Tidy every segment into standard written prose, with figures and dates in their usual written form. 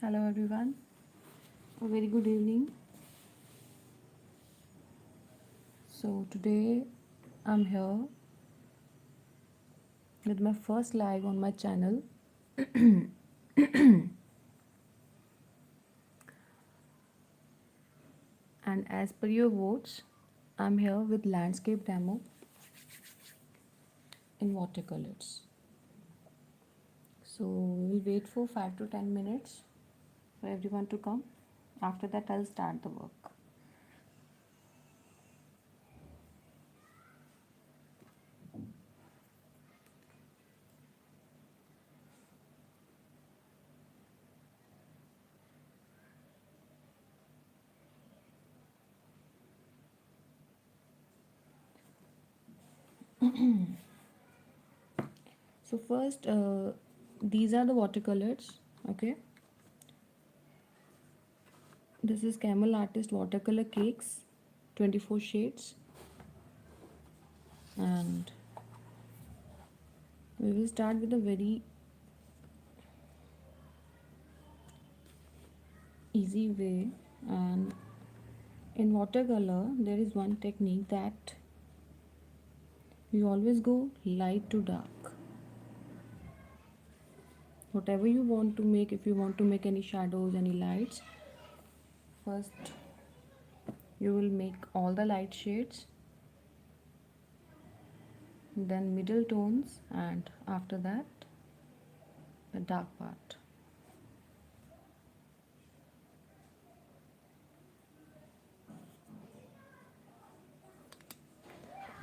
Hello everyone, a very good evening. So today I'm here with my first live on my channel. And as per your votes, I'm here with landscape demo in watercolors. So we'll wait for 5 to 10 minutes for everyone to come. After that I'll start the work. So first, these are the watercolors, okay? This is Camel Artist Watercolor Cakes, 24 shades. And we will start with a very easy way. And in watercolor there is one technique that you always go light to dark. Whatever you want to make, if you want to make any shadows, any lights, first you will make all the light shades, then middle tones, and after that the dark part.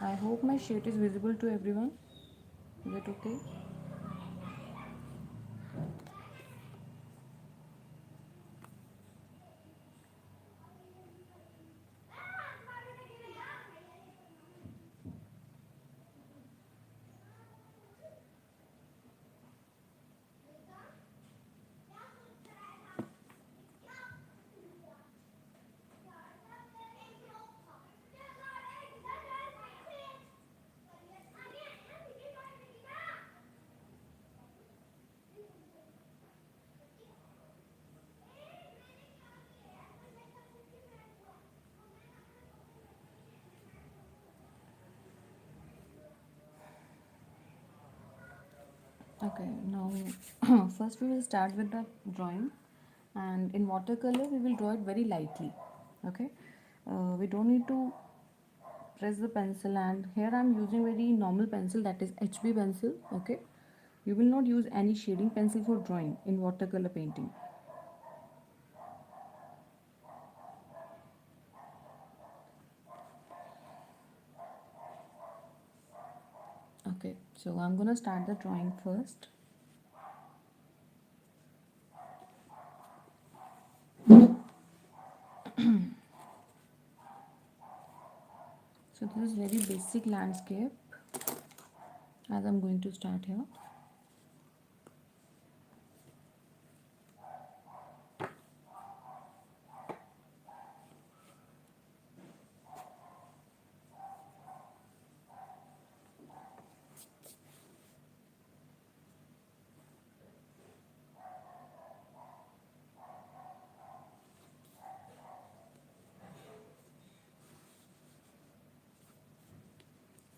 I hope my shade is visible to everyone. Is that okay? Okay, now first we will start with the drawing, and in watercolor we will draw it very lightly. Okay, we don't need to press the pencil, and here I am using very normal pencil, that is HB pencil. Okay, you will not use any shading pencil for drawing in watercolor painting. Okay, so I'm gonna start the drawing first. So this is very basic landscape as I'm going to start here.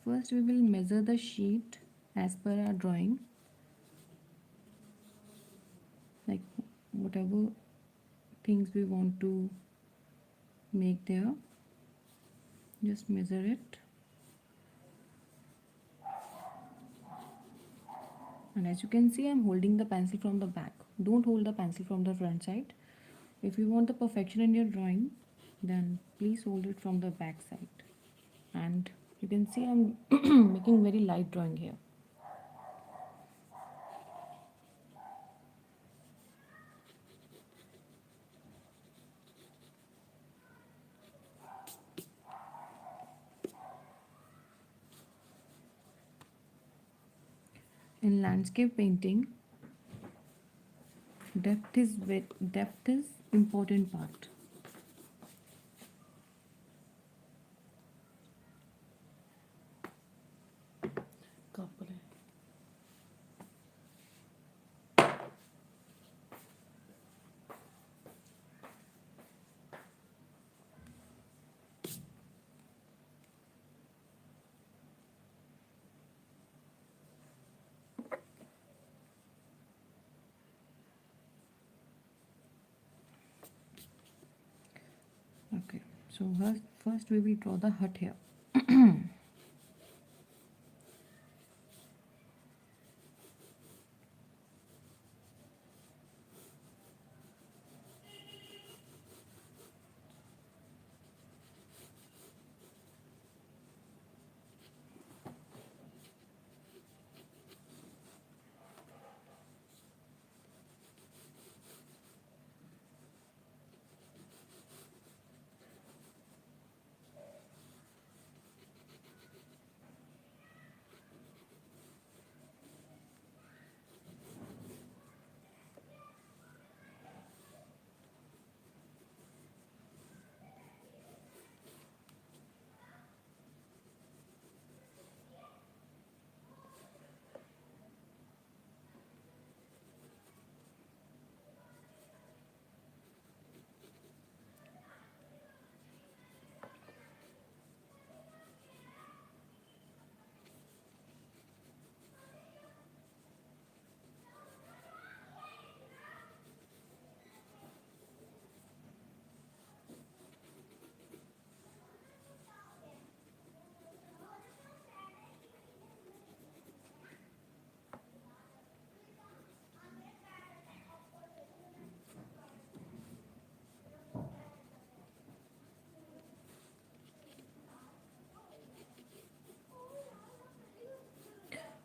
First we will measure the sheet as per our drawing, like whatever things we want to make there, just measure it. And as you can see, I'm holding the pencil from the back. Don't hold the pencil from the front side. If you want the perfection in your drawing, then please hold it from the back side. And you can see I'm making very light drawing here. In landscape painting, depth is important part. Couple है. Okay, so first we will draw the hut here.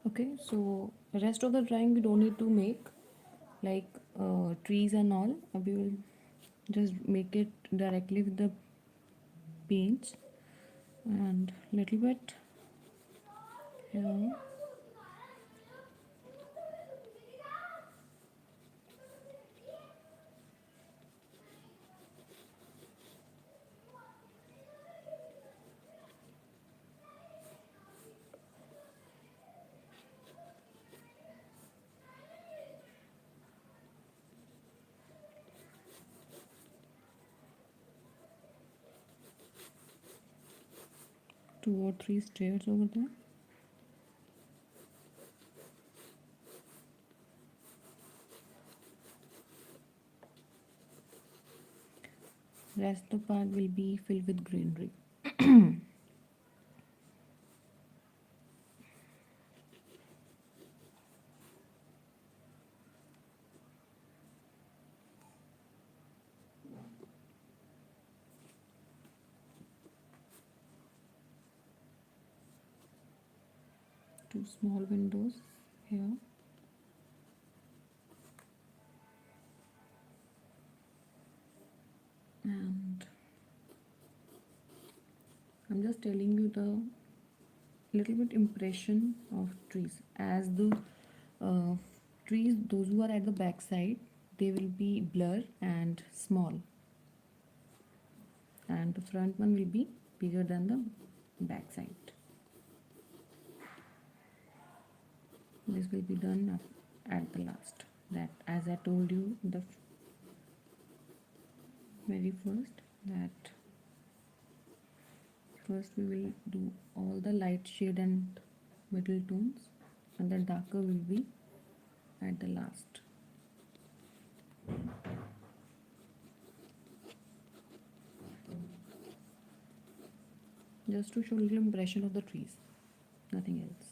Okay, so rest of the drawing we don't need to make, like trees and all. We will just make it directly with the paints and little bit here. 2 or 3 stairs over there. Rest the part will be filled with greenery. Two small windows here. And I'm just telling you the little bit impression of trees. As the uh, trees, those who are at the back side, they will be blur and small, and the front one will be bigger than the back side. This will be done at the last. That, as I told you the very first, that first we will do all the light shade and middle tones, and the darker will be at the last. Just to show a little impression of the trees, nothing else.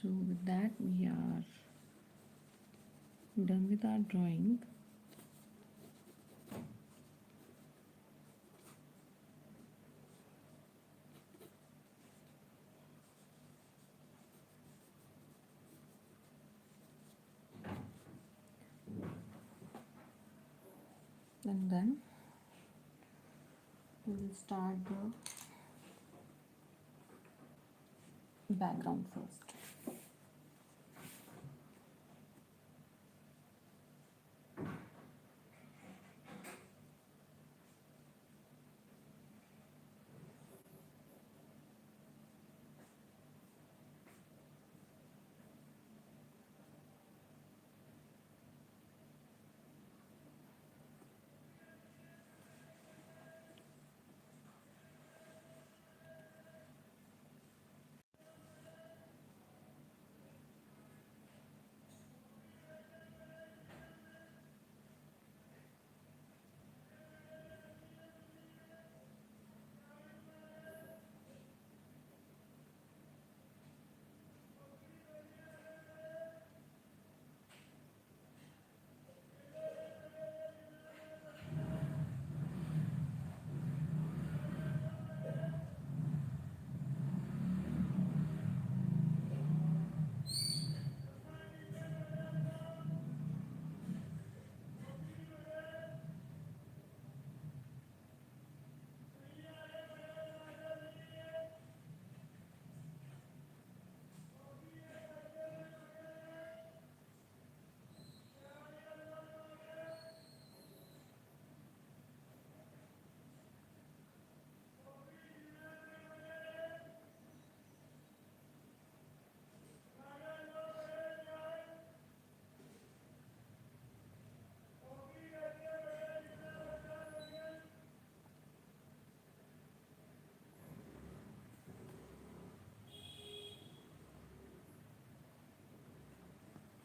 So with that we are done with our drawing. And then We will start the background first.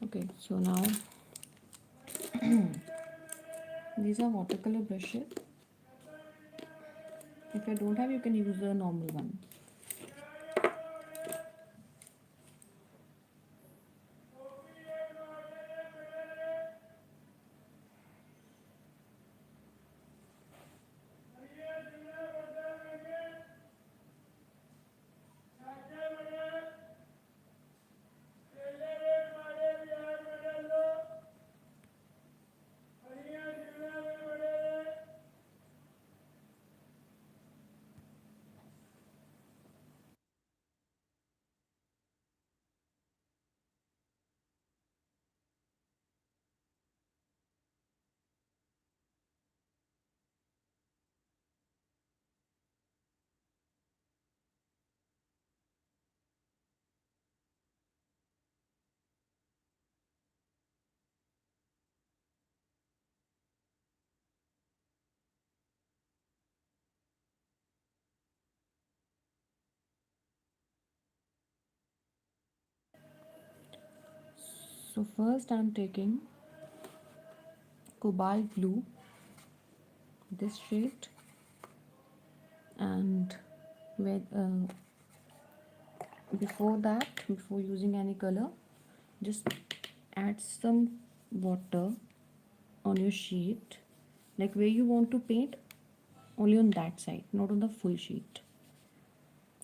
Okay, so now these are watercolor brushes. If you don't have, you can use a normal one. So first I'm taking cobalt blue, this shade, and with before that, before using any color, just add some water on your sheet, like where you want to paint, only on that side, not on the full sheet.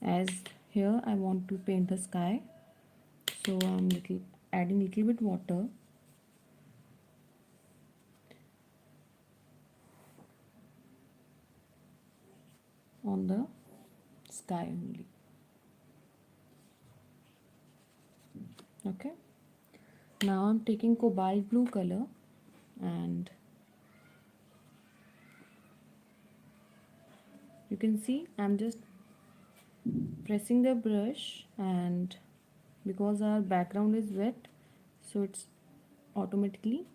As here I want to paint the sky, so I'm adding little bit water on the sky only. Okay, now I'm taking cobalt blue color, and you can see I'm just pressing the brush, and because our background is wet, so it's automatically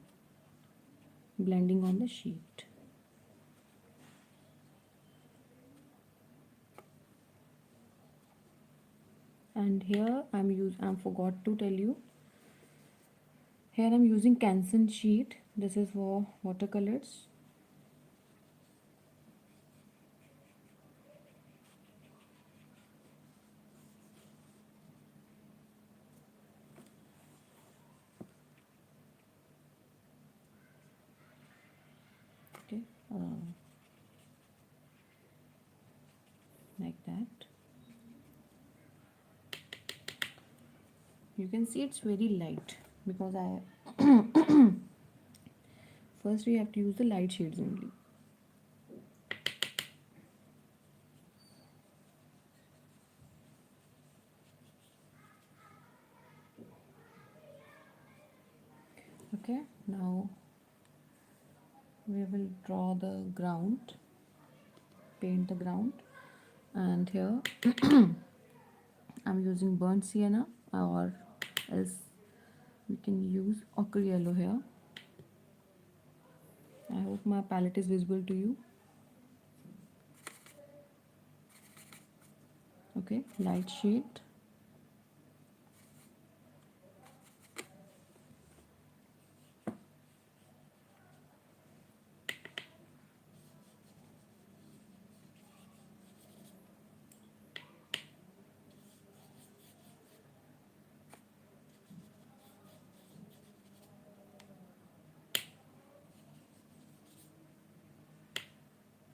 blending on the sheet. And here I forgot to tell you, here I'm using Canson sheet. This is for watercolors. Okay, like that. You can see it's very light because first we have to use the light shades only. Okay, now we will draw the ground, paint the ground, and here I'm using burnt sienna, or else we can use ochre yellow here. I hope my palette is visible to you. Okay, light shade.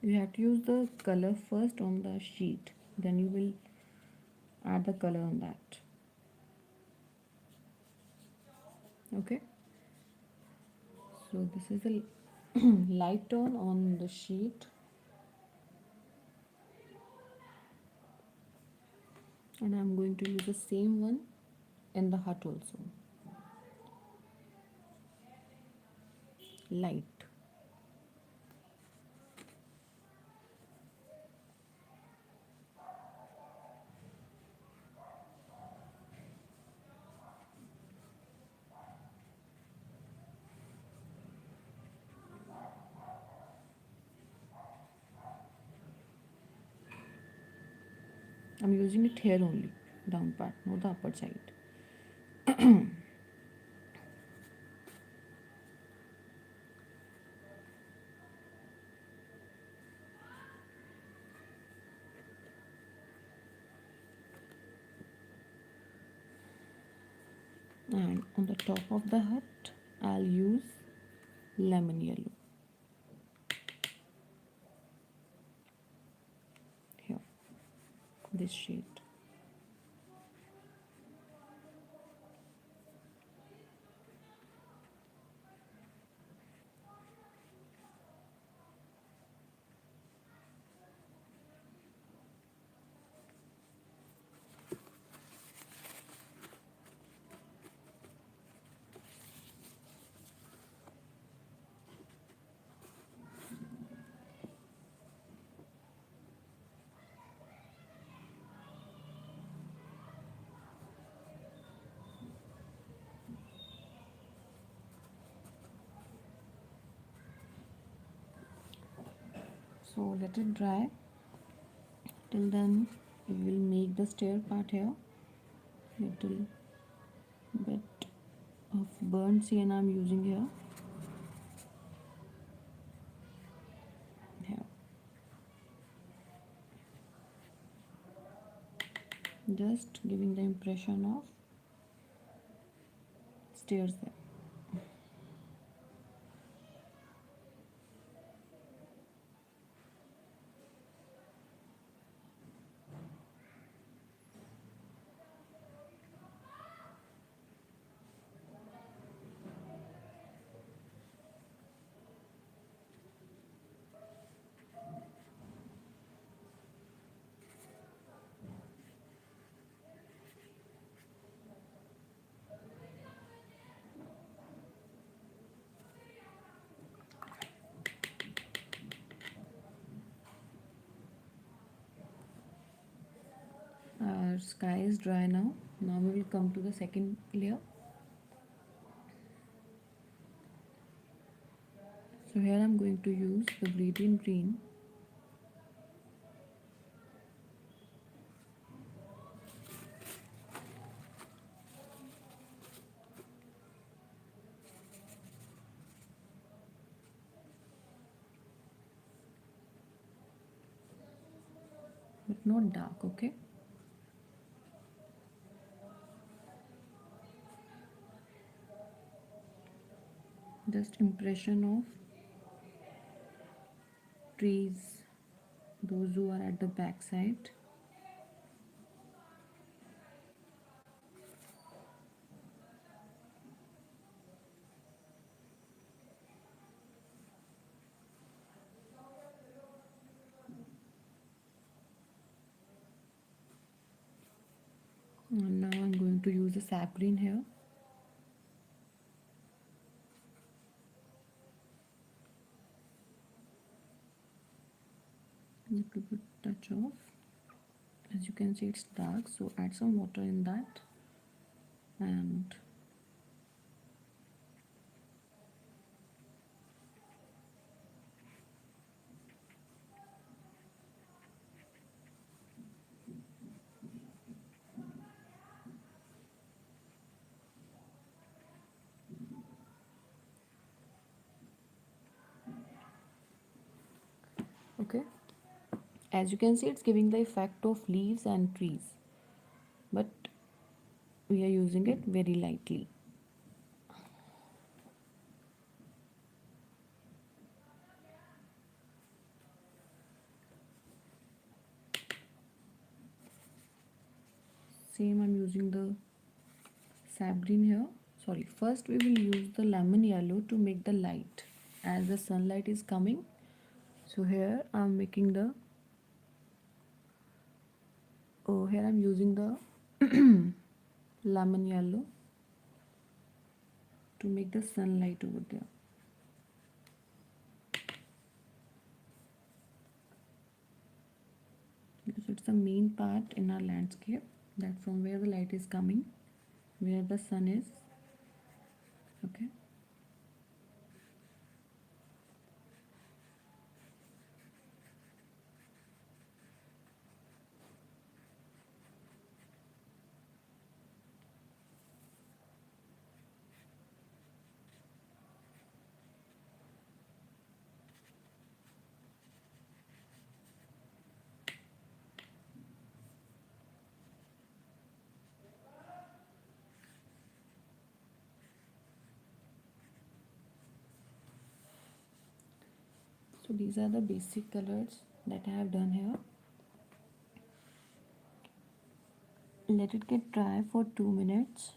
You have to use the color first on the sheet, then you will add the color on that. Okay, so this is the light tone on the sheet, and I'm going to use the same one in the hut also. Light. I'm using it here only, down part, not the upper side. And on the top of the hut, I'll use lemon yellow here, this shade. So let it dry. Till then, we will make the stair part here. Little bit of burnt sienna I'm using here. Here. Just giving the impression of stairs there. Our sky is dry now. Now we will come to the second layer. So here I'm going to use the gradient green. But not dark, okay? Just impression of trees, those who are at the back side. And now I'm going to use the sap green here. little bit touch of. As you can see, it's dark, so add some water in that. And okay, as you can see, it's giving the effect of leaves and trees, but we are using it very lightly. Same, I'm using the sap green here. Sorry, first we will use the lemon yellow to make the light as the sunlight is coming. So here I'm making the, oh, here I'm using the lemon yellow to make the sunlight over there. Because it's the main part in our landscape, that from where the light is coming, where the sun is. Okay. So these are the basic colors that I have done here. Let it get dry for 2 minutes.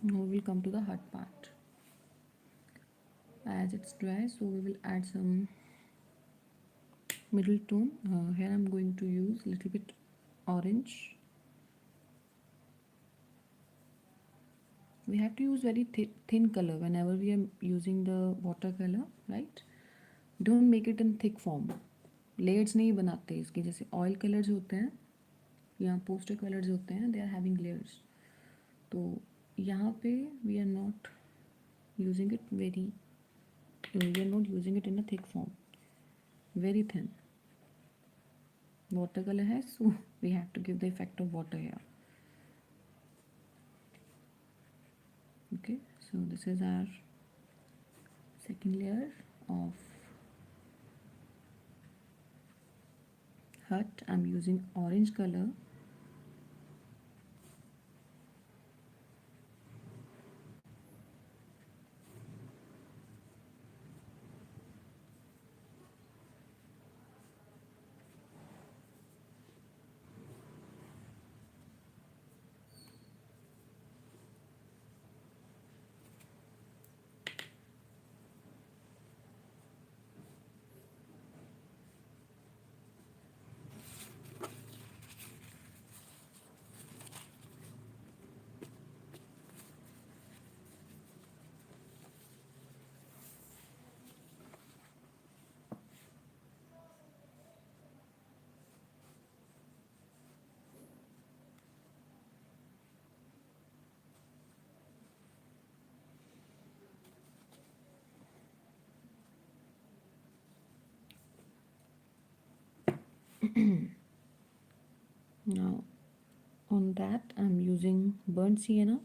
Now we'll come to the hard part. As it's dry, so we will add some middle tone. Here I'm going to use a little bit orange. We have to use very thin color whenever we are using the watercolor, right? Don't make it in thick form. Layers नहीं बनाते इसके, जैसे oil colours होते हैं या poster colours होते हैं, they are having layers. तो यहाँ पे we are not using it very, we are not using it in a thick form, very thin. Water colour है, so we have to give the effect of water here. Okay, so this is our second layer of hut. I'm using orange color. Now on that I'm using burnt sienna.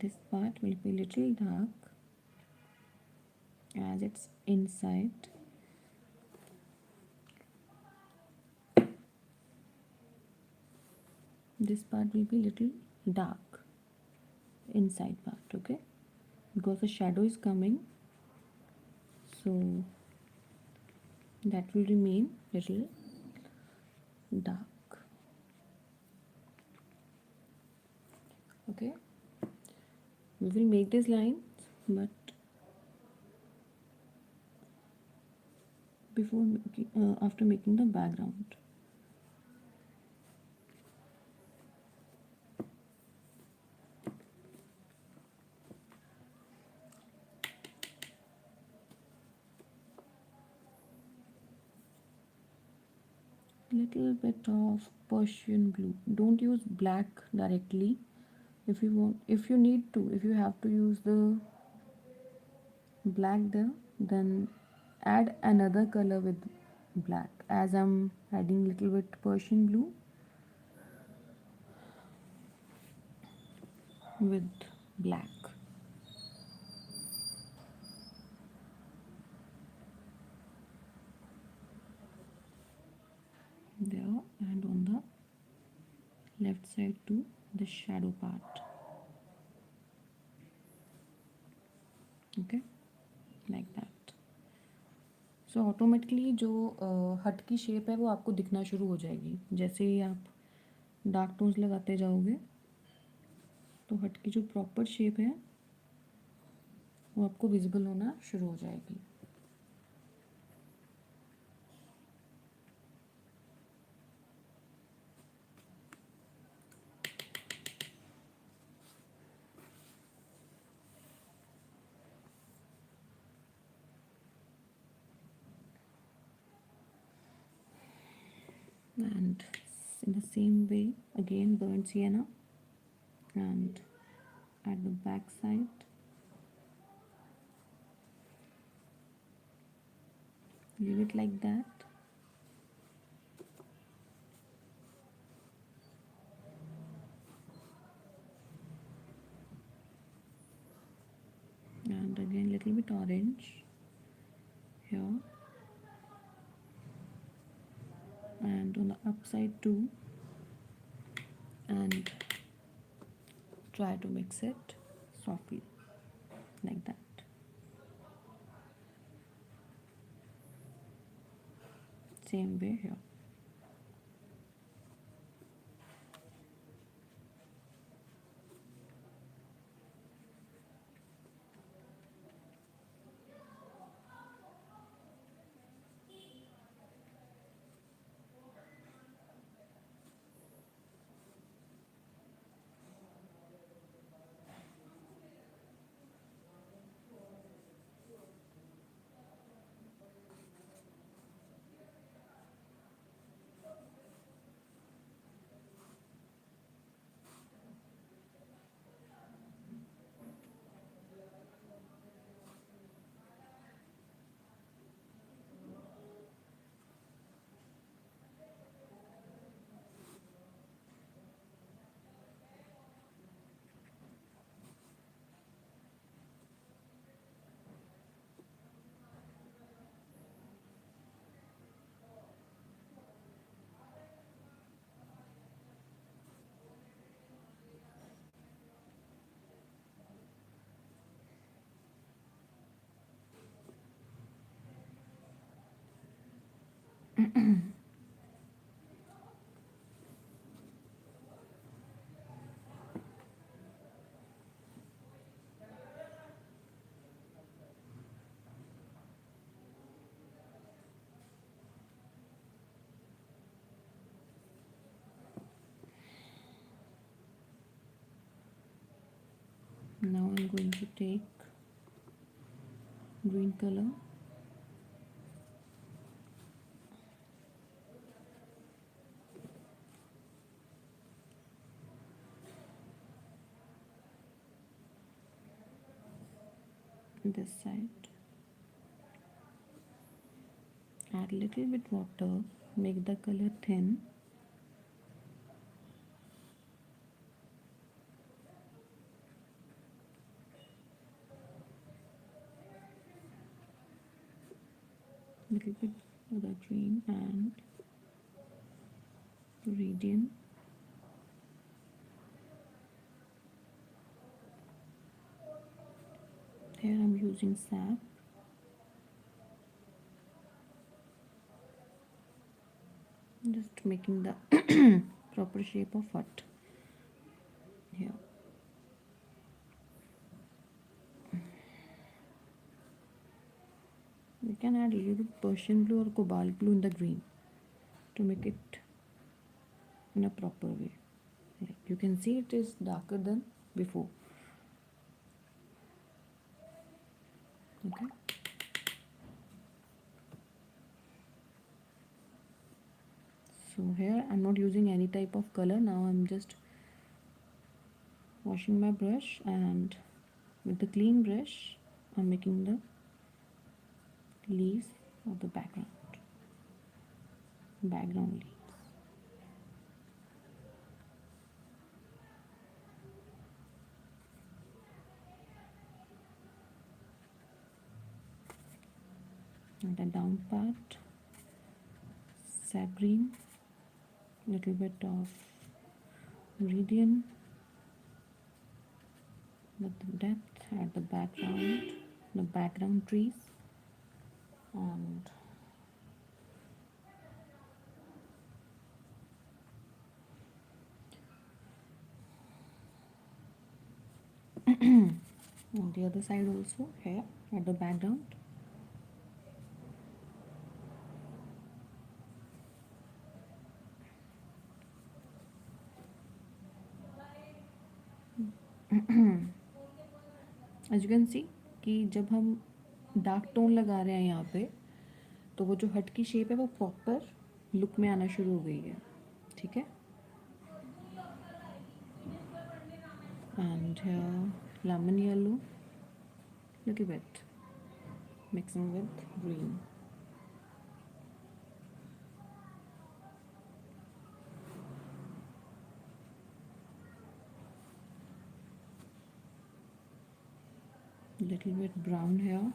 This part will be little dark as it's inside. This part will be little dark inside part, okay, because the shadow is coming, so that will remain little dark. Okay, we will make these lines, but before after making the background. Little bit of Persian blue. Don't use black directly. If you want, if you need to, if you have to use the black there, then add another color with black. As I'm adding little bit Persian blue with black. There, and on the left side to the shadow part. Okay, like that. So automatically जो हट की shape है वो आपको दिखना शुरू हो जाएगी जैसे ही आप डार्क टोन्स लगाते जाओगे, तो हट की जो प्रॉपर शेप है वो आपको विजिबल होना शुरू हो जाएगी. And in the same way again burnt sienna, and at the back side leave it like that. And again little bit orange here, and on the upside too, and try to mix it softly like that. Same way here. Now I'm going to take green color this side, add little bit water, make the color thin, green and Viridian. Here I'm using sap. Just making the proper shape of hut here. We can add a little Persian blue or cobalt blue in the green to make it in a proper way. Like you can see it is darker than before. Okay. So here I'm not using any type of color. Now I'm just washing my brush, and with the clean brush I'm making the leaves of the background leaves. And the down part, sap green, little bit of Viridian, with the depth at the background trees, and on the other side also, here at the background. As you can see कि जब हम dark tone लगा रहे हैं यहाँ पे, तो वो जो हट की शेप है वो प्रॉपर लुक में आना शुरू हो गई है. ठीक है. And lemon yellow, little bit mixing with green. Little bit brown here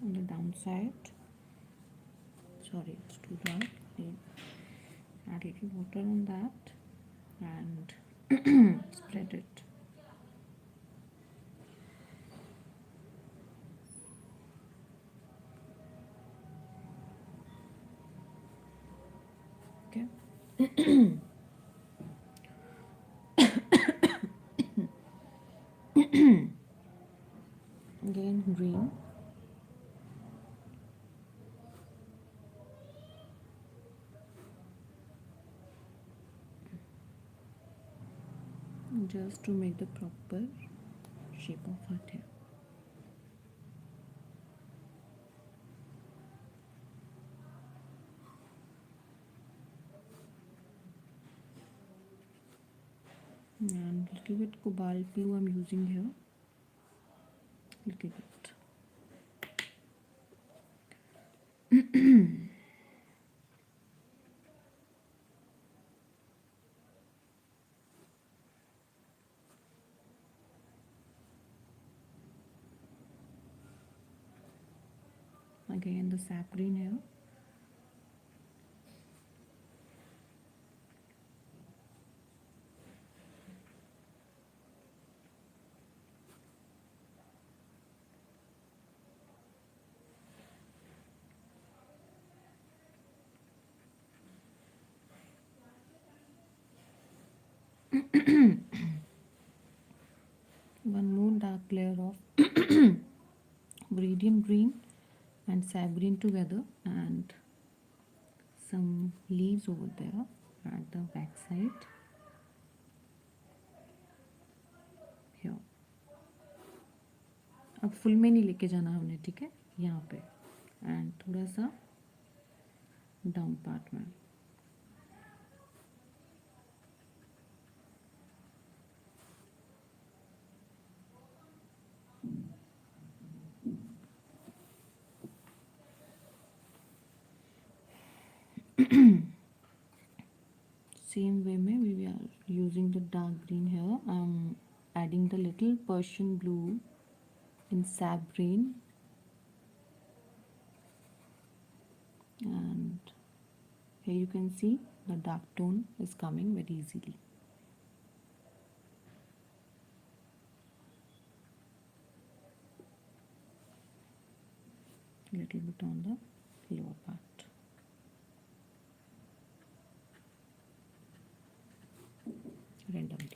on the downside. Sorry, it's too dark. Add a little water on that and spread it. Okay. Again green. Just to make the proper shape of hut here. And little bit cobalt blue I'm using here. Little bit. Again the sap green here. One more dark layer of Viridian green and sap green together, and some leaves over there at the back side here. अब full में नहीं लेके जाना हमने, ठीक है, यहाँ पे, एंड थोड़ा सा डाउन पार्ट में. Same way में we are using the dark green here. I'm adding the little Persian blue in sap green and Here you can see the dark tone is coming very easily. A little bit on the lower part. Randomly.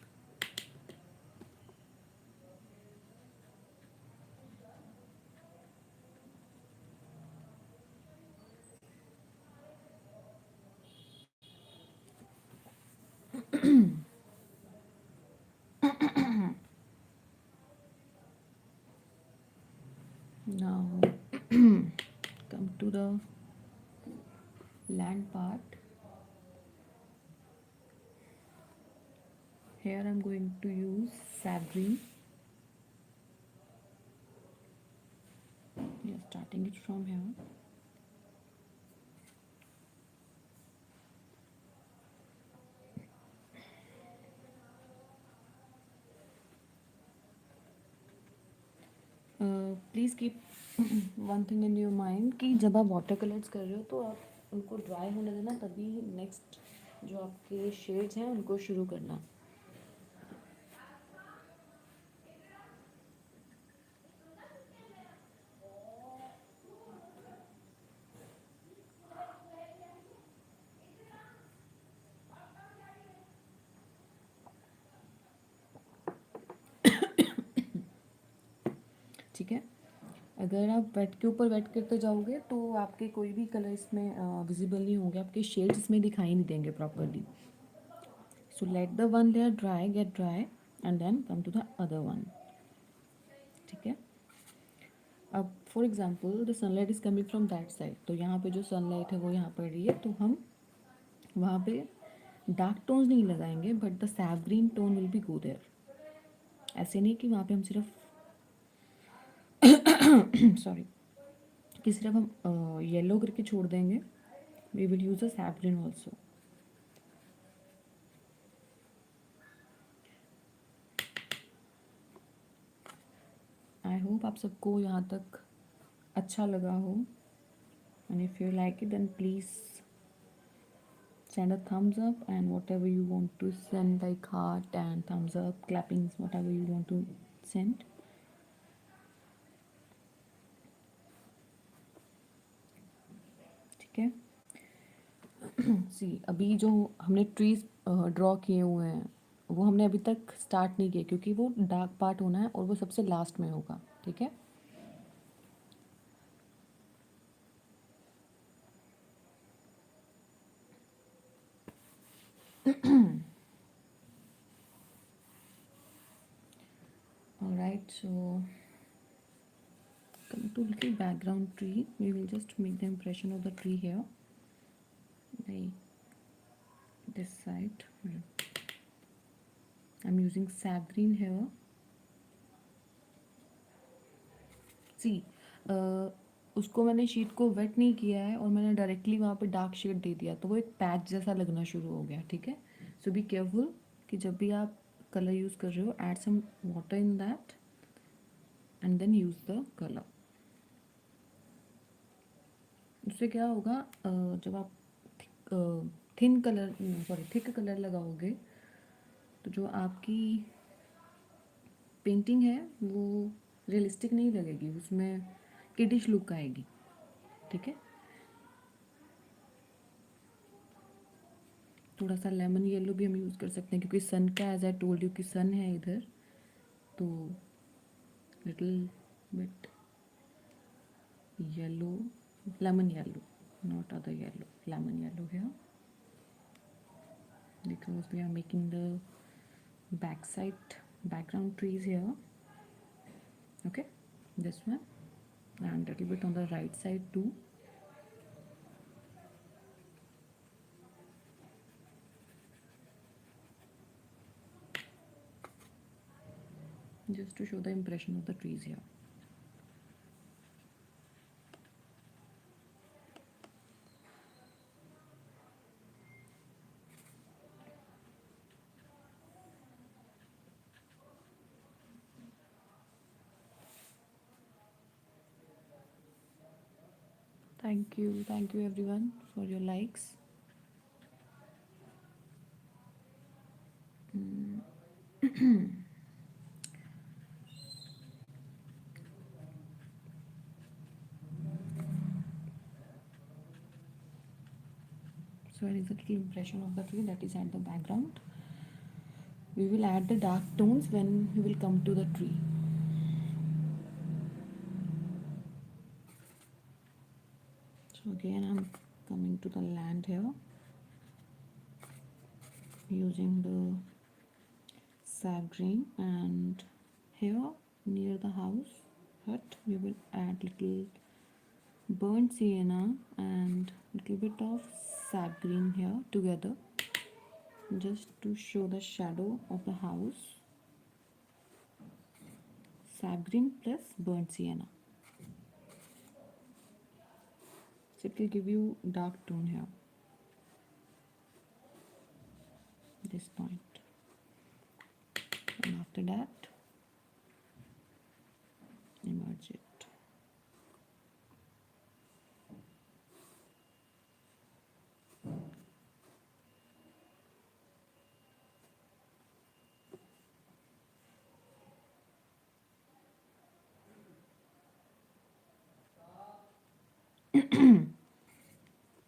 Now come to the land part. Here I'm going to use sap green. We are starting it from here. Please keep one thing in your mind कि जब आप water colours कर रहे हो तो आप उनको dry होने देना, तभी नेक्स्ट जो आपके शेड्स हैं उनको शुरू करना. ठीक है. अगर आप वेट के ऊपर वेट करते जाओगे तो आपके कोई भी कलर इसमें विजिबल नहीं होंगे, आपके शेड्स इसमें दिखाई नहीं देंगे properly. So let the one layer dry, get dry, and then come to the other one. ठीक है. अब for example the sunlight is coming from that side, तो यहाँ पे जो सनलाइट है वो यहाँ पड़ रही है, तो हम वहाँ पे डार्क टोन्स नहीं लगाएंगे, but the sap green tone will be go there. ऐसे नहीं कि वहाँ पे हम सिर्फ सॉरी कि सिर्फ हम येलो करके छोड़ देंगे. We will use a sap green also. I hope आप सबको यहाँ तक अच्छा लगा हो. And if you like it then please send a thumbs up, and whatever you want to send, like heart and thumbs up, clappings, whatever you want to send. ठीक है. सी अभी जो हमने ट्रीज ड्रॉ किए हुए हैं वो हमने अभी तक स्टार्ट नहीं किए, क्योंकि वो डार्क पार्ट होना है और वो सबसे लास्ट में होगा. ठीक है. All right, so come to little background tree. We will just make the impression of the tree here, like this side. I'm using sap green here. सी उसको मैंने शीट को वेट नहीं किया है और मैंने डायरेक्टली वहाँ पे डार्क शेड दे दिया, तो वो एक पैच जैसा लगना शुरू हो गया. ठीक है. सो बी केयरफुल कि जब भी आप कलर यूज़ कर रहे हो, add some water in that and then use the colour. उससे क्या होगा, जब आप thin colour sorry thick colour लगाओगे तो जो आपकी पेंटिंग है वो रियलिस्टिक नहीं लगेगी, उसमें किडिश लुक आएगी. ठीक है. थोड़ा सा लेमन येलो भी हम यूज़ कर सकते हैं, क्योंकि सन का एज आई टोल्ड यू कि सन है इधर, तो little bit yellow, lemon yellow, not other yellow, lemon yellow here, because we are making the backside background trees here. Okay, this one, and a little bit on the right side too. Just to show the impression of the trees here. Thank you everyone for your likes. So here is a little impression of the tree that is at the background. We will add the dark tones when we will come to the tree. So again I'm coming to the land here using the sap green, and here near the house hut we will add little burnt sienna and little bit of sap green here together, just to show the shadow of the house. Sap green plus burnt sienna, so it will give you dark tone here, this point. And after that emerge it.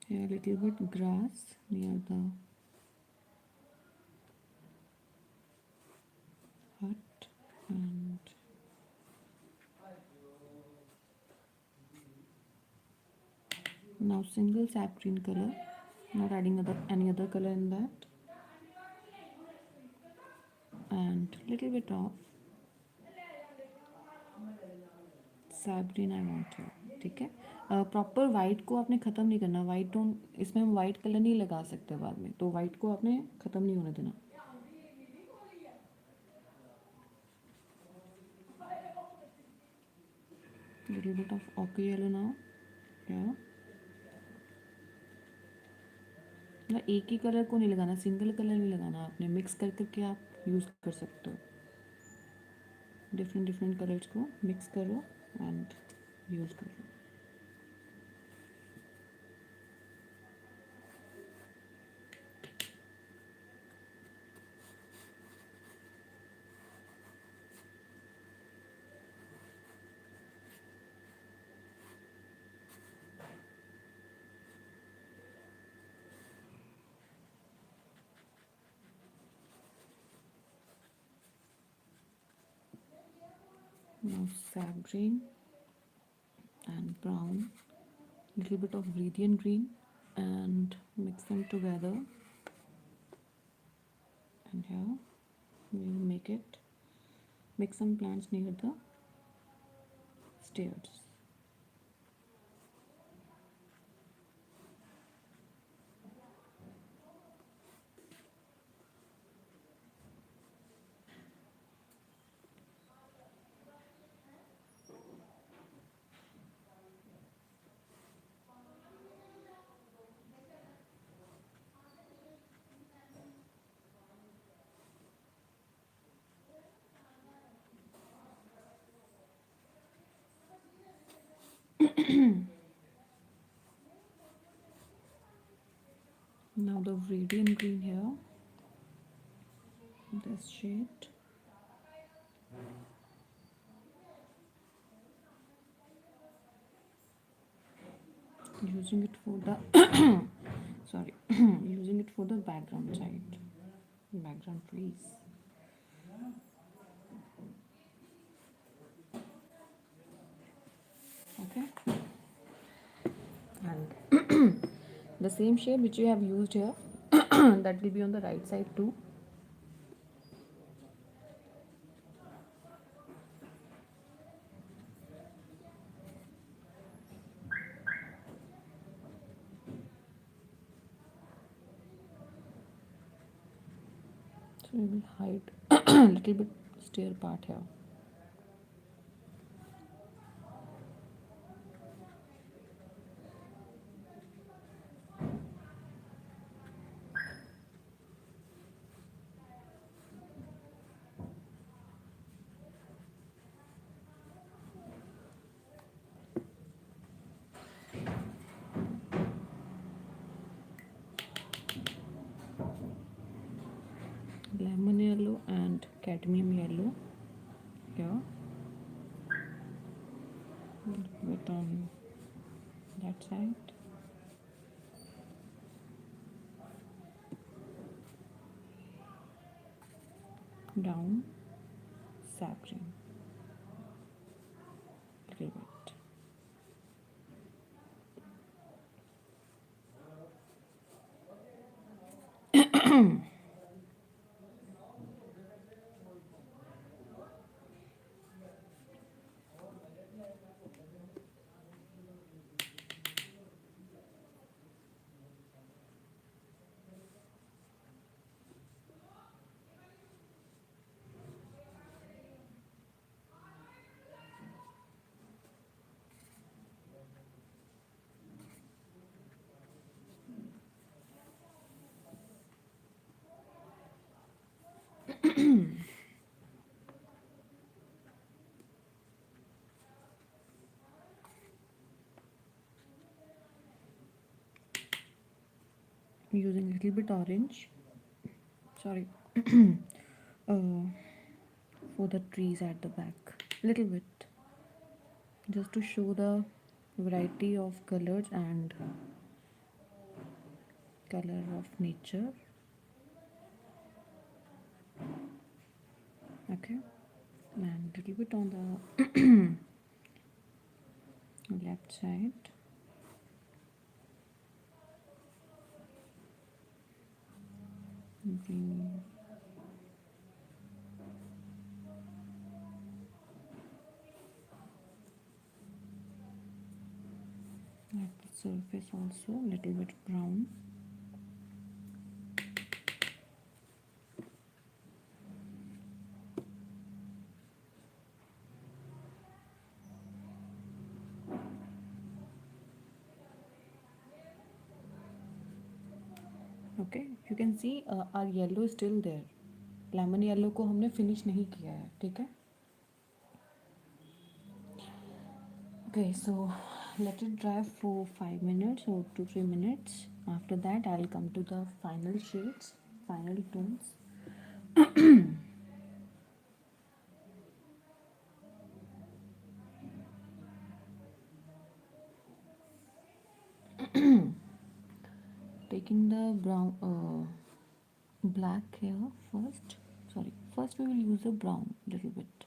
Here a little bit grass near the hut, and now single sap green color, not adding any other color in that, and little bit of SAP green I want here, ठीक है। Proper white को आपने ख़त्म नहीं करना, white tone इसमें हम white colour नहीं लगा सकते बाद में, तो वाइट को आपने ख़त्म नहीं होने देना। Little bit of okay yellow now, या ना एक ही कलर को नहीं लगाना, सिंगल कलर नहीं लगाना, आपने मिक्स कर करके आप यूज़ कर सकते हो। डिफरेंट डिफरेंट कलर्स को मिक्स करो एंड यूज़ करो। Now sap green and brown, little bit of Viridian green, and mix them together, and here we will make some plants near the stairs. Now the Viridian green here, this shade, using it for the sorry using it for the background side, background trees. Okay, and the same shade which we have used here that will be on the right side too. So we will hide little bit stair part here. Lemon cadmium yellow here, bit on that side, down, sap green, little bit. Using a little bit orange, sorry, uh, for the trees at the back, little bit, just to show the variety of colors and color of nature. Okay, and little bit on the left side. Bring at the surface also little bit brown. Okay, you can see our yellow still there, lemon yellow को हमने finish नहीं किया है, ठीक है. Okay, so let it dry for 5 minutes or 2-3 minutes. After that I'll come to the final shades, final tones. Taking the brown black here first, sorry, first we will use a brown little bit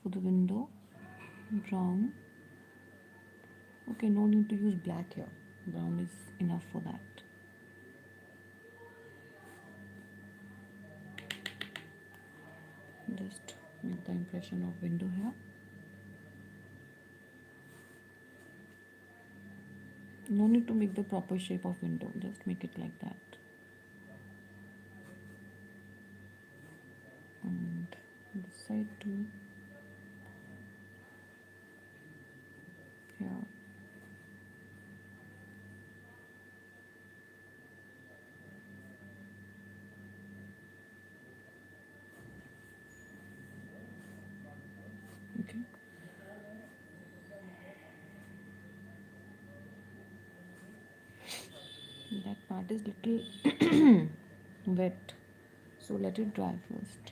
for the window, brown. Okay, no need to use black here, brown is enough for that. Just make the impression of window here. No need to make the proper shape of window, just make it like that. And this side too, here. Okay, that part is little wet, so let it dry first.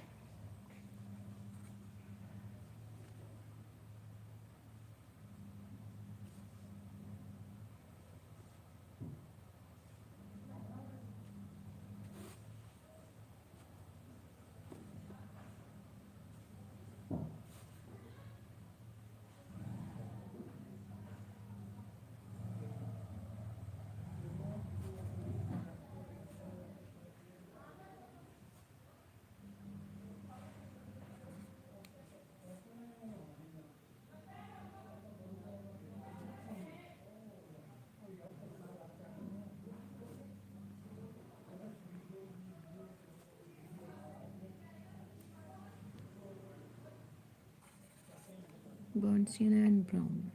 Burnt sienna and brown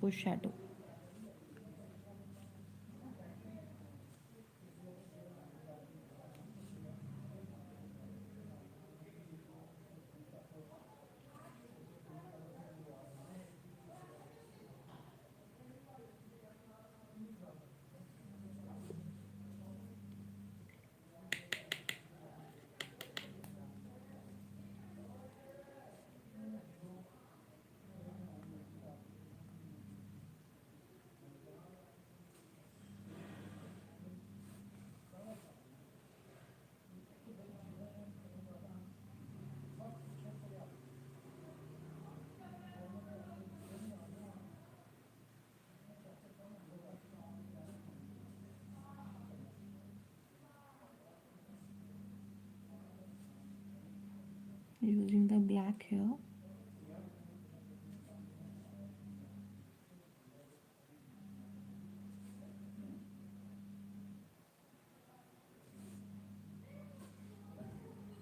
for shadow. using the black here.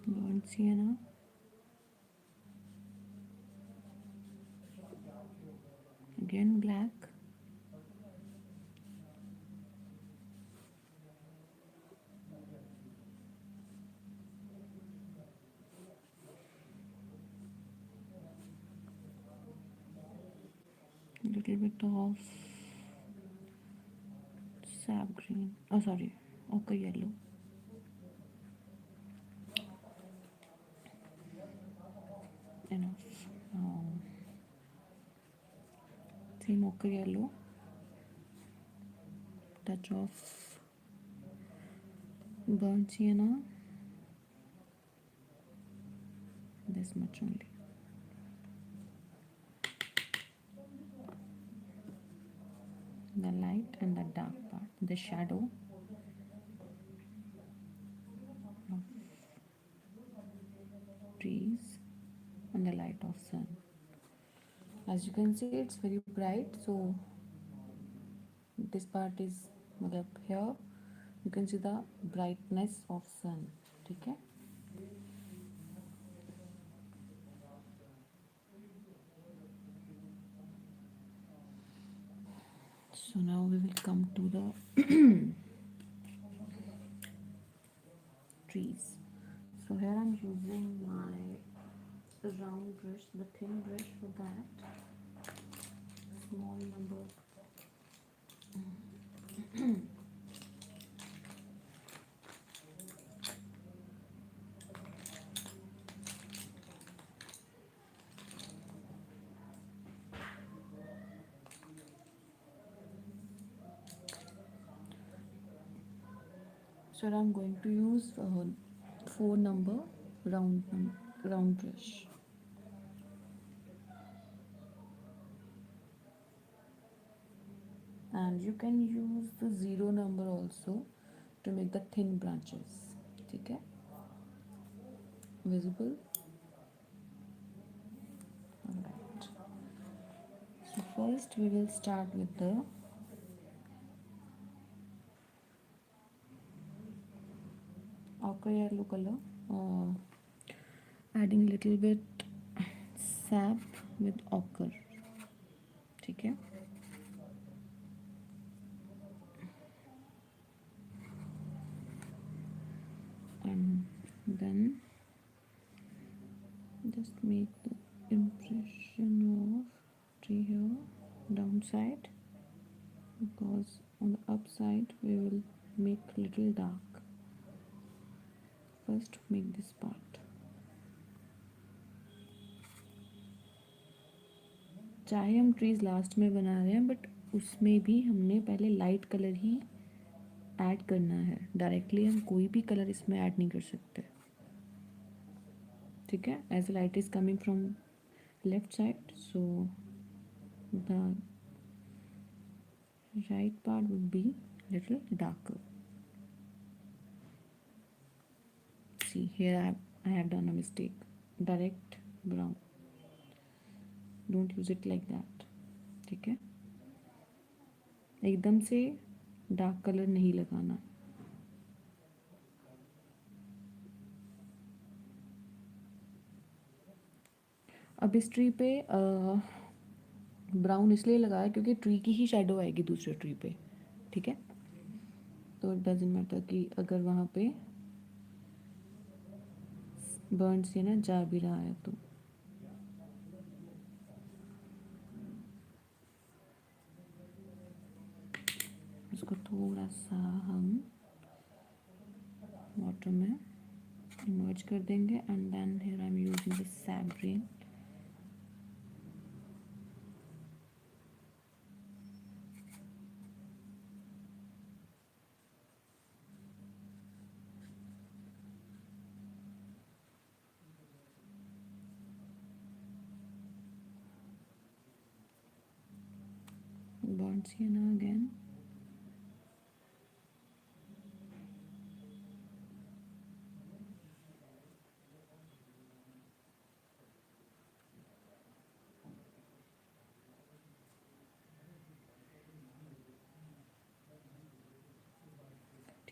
Burnt sienna. Again black. Little bit of sap green. Oh, sorry, ochre yellow. Enough. Same ochre yellow. Touch of burnt sienna. This much only. The light and the dark part, the shadow of trees and the light of sun. As you can see, it's very bright, so this part is here you can see the brightness of sun. Okay. So now we will come to the trees. So here I'm using my round brush, the thin brush for that. Small number. So I'm going to use 4 number round brush. And you can use the 0 number also to make the thin branches. Okay, visible. Alright, so first we will start with the ochre yellow color, adding little bit sap with ochre. Okay, and then just make the impression of tree here downside, because on the upside we will make little dark. First make this part. चाहे हम trees last में बना रहे हैं, but उसमें भी हमने पहले लाइट कलर ही ऐड करना है. डायरेक्टली हम कोई भी कलर इसमें ऐड नहीं कर सकते. ठीक है, as light is coming from left side, so the right part would be little darker. See here I have done a mistake. Direct brown, don't use it like that. ठीक है, एकदम से डार्क कलर नहीं लगाना. अब इस tree पे brown इसलिए लगाया क्योंकि ट्री की ही शेडो आएगी दूसरे ट्री पे. ठीक है, तो इट डजंट मैटर कि अगर वहाँ पे बर्न्स से ना जा भी रहा है तो. इसको थोड़ा सा हम वाटर में इमर्ज कर देंगे, and then here I am using the sap green. Burnt sienna again.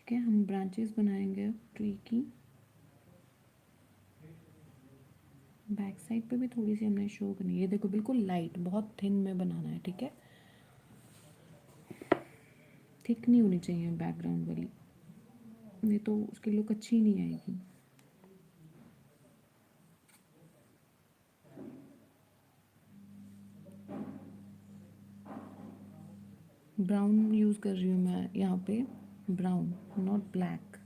ठीक है, हम ब्रांचेस बनाएंगे ट्री की। बैक साइड पे भी थोड़ी सी हमने शो करनी है। ये देखो बिल्कुल लाइट, बहुत थिन में बनाना है, ठीक है। थिक नहीं होनी चाहिए बैकग्राउंड वाली, नहीं तो उसकी लुक अच्छी नहीं आएगी। ब्राउन यूज़ कर रही हूँ मैं यहाँ पे, ब्राउन, नॉट ब्लैक।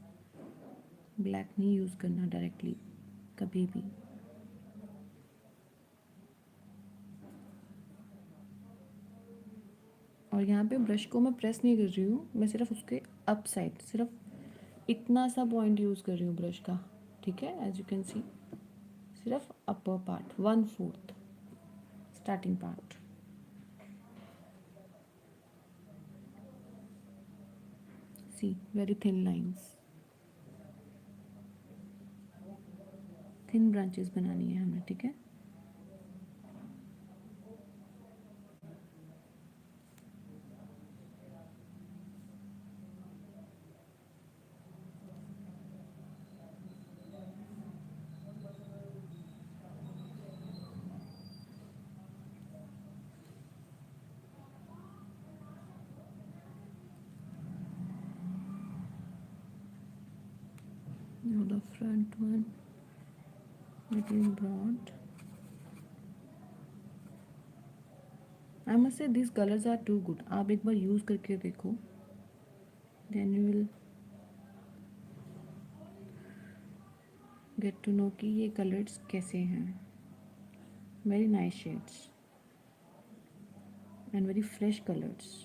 ब्लैक नहीं यूज़ करना डायरेक्टली कभी भी। और यहाँ पे ब्रश को मैं प्रेस नहीं कर रही हूँ, मैं सिर्फ उसके अप साइड, सिर्फ इतना सा पॉइंट यूज़ कर रही हूँ ब्रश का, ठीक है। एज यू कैन सी, सिर्फ upper part, 1/4 starting part. See very thin lines, thin branches बनानी है हमें, ठीक है। Now the front one, little broad. I must say these colors are too good. आप एक बार यूज़ करके देखो, then you will get to know कि ये colors कैसे हैं. Very nice shades and very fresh colors.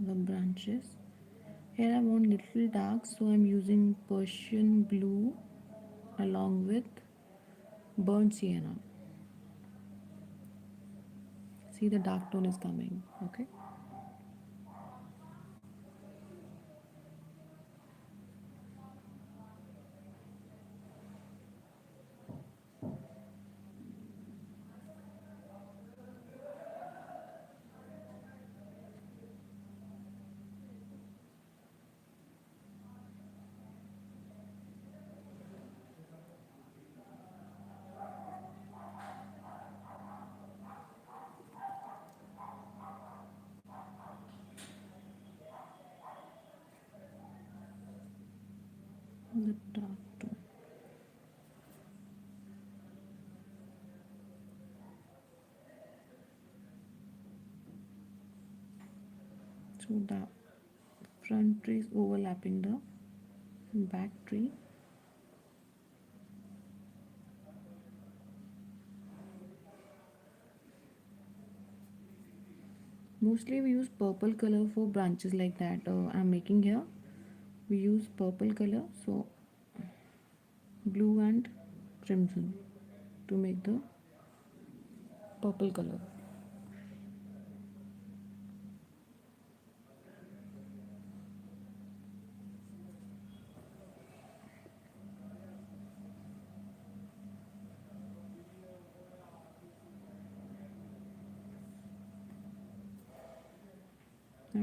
The branches. Here I want little dark, so I'm using Persian blue along with burnt sienna. See, the dark tone is coming, okay. The dark tone. So the front tree is overlapping the back tree. Mostly we use purple color for branches like that. I'm making here. We use purple color, so blue and crimson to make the purple color.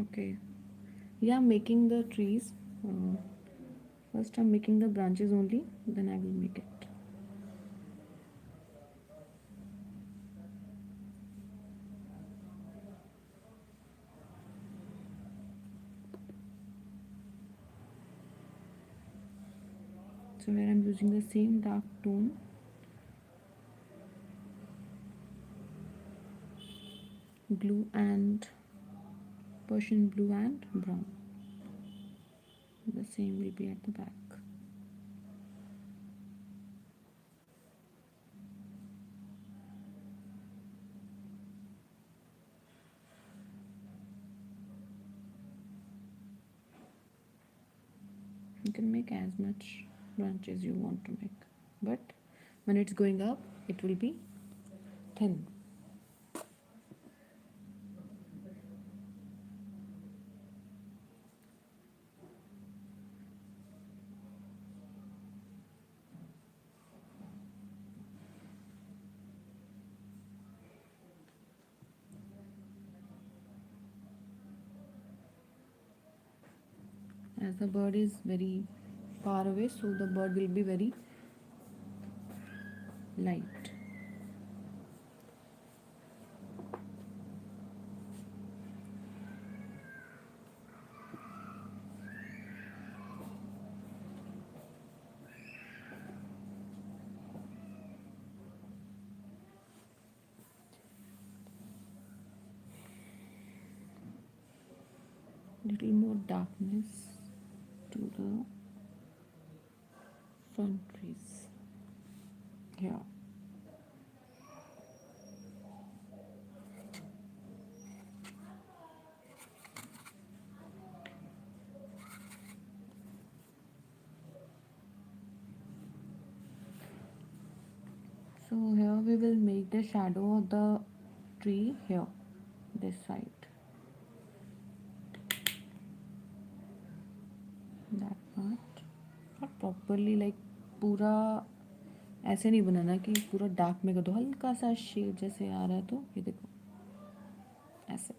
Okay. Yeah, I'm making the trees. First I'm making the branches only, then I will make it. So here I'm using the same dark tone, blue and Persian blue and brown. The same will be at the back. You can make as much branches you want to make, but when it's going up it will be thin. as the bird is very far away, so the bird will be very light. Little more darkness to the front trees here. So here we will make the shadow of the tree here, this side, that part. Not properly like पूरा ऐसे नहीं बनाना कि पूरा dark में कर दो, हल्का सा शेड जैसे आ रहा है तो ये देखो ऐसे.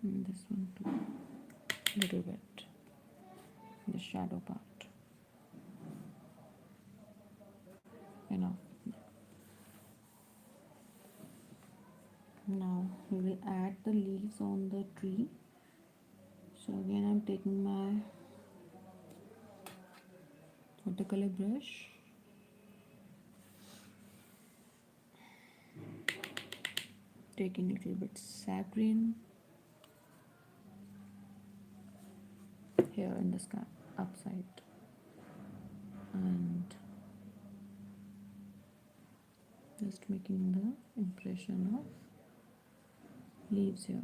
This one too, little bit, the shadow part. Enough. Now we will add the leaves on the tree. So again I'm taking my watercolor brush, taking a little bit saccharine here in the sky upside, and just making the impression of leaves here.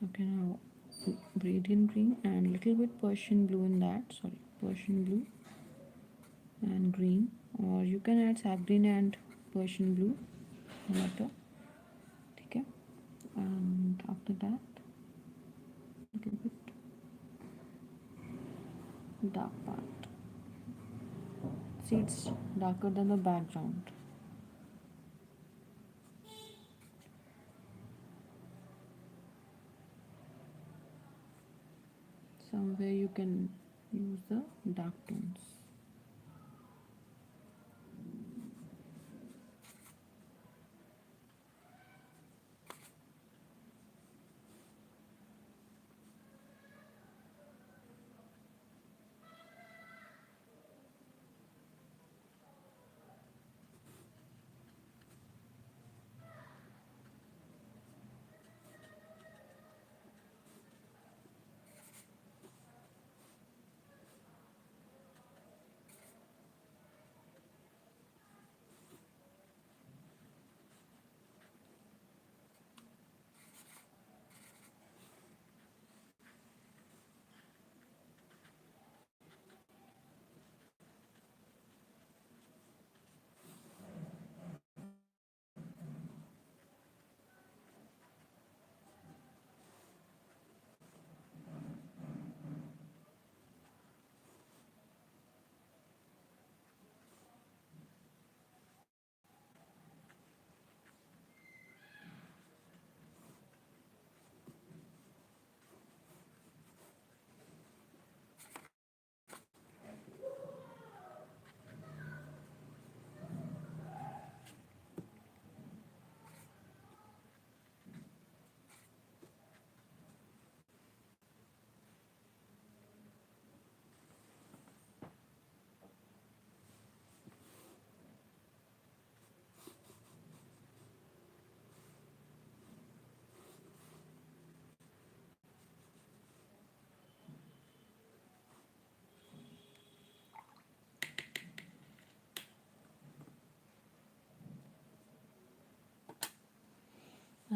Okay, now gradient green and little bit Persian blue in that. Sorry, Persian blue and green, or you can add sap green and Persian blue, no matter. Okay, and after that, little bit dark part. See, it's darker than the background. Somewhere you can use the dark tones.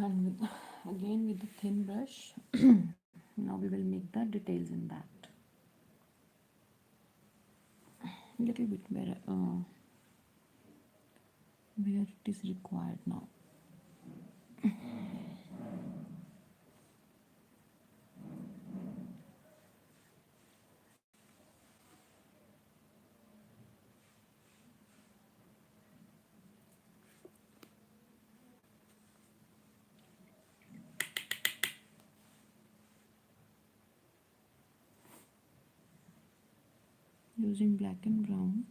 And again with the thin brush, now we will make the details in that little bit where it is required now. Using black and brown,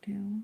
tail.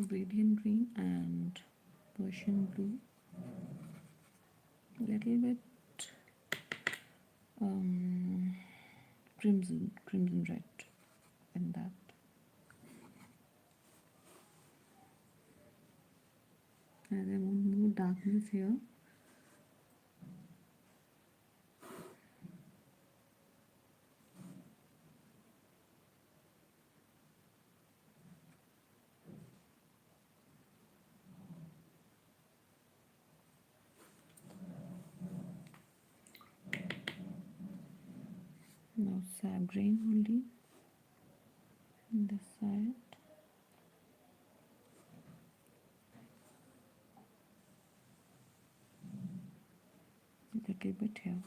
Radiant green and Persian blue, little bit um, crimson red in that. As I want more darkness here, now sap green only on this side. Little bit here.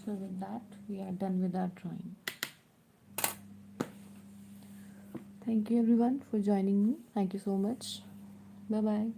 So with that, we are done with our drawing. Thank you everyone for joining me. Thank you so much. Bye bye.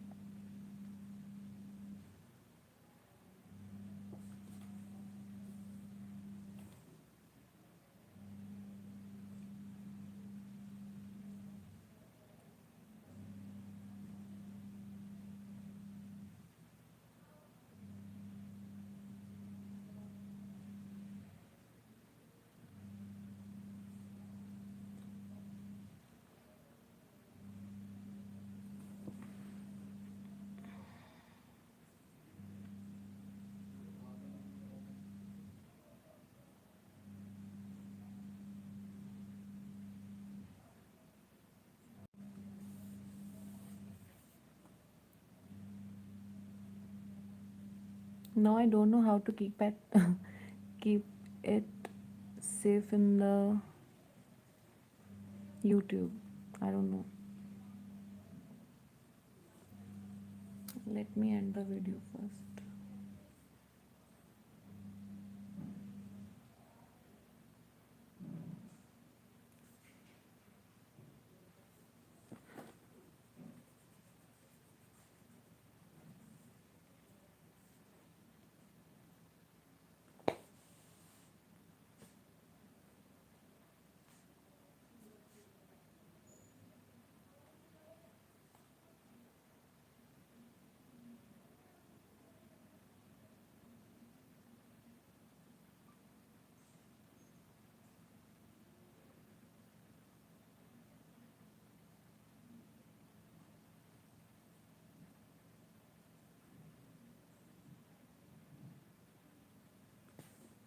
Now I don't know how to keep it safe in the YouTube. I don't know. Let me end the video first.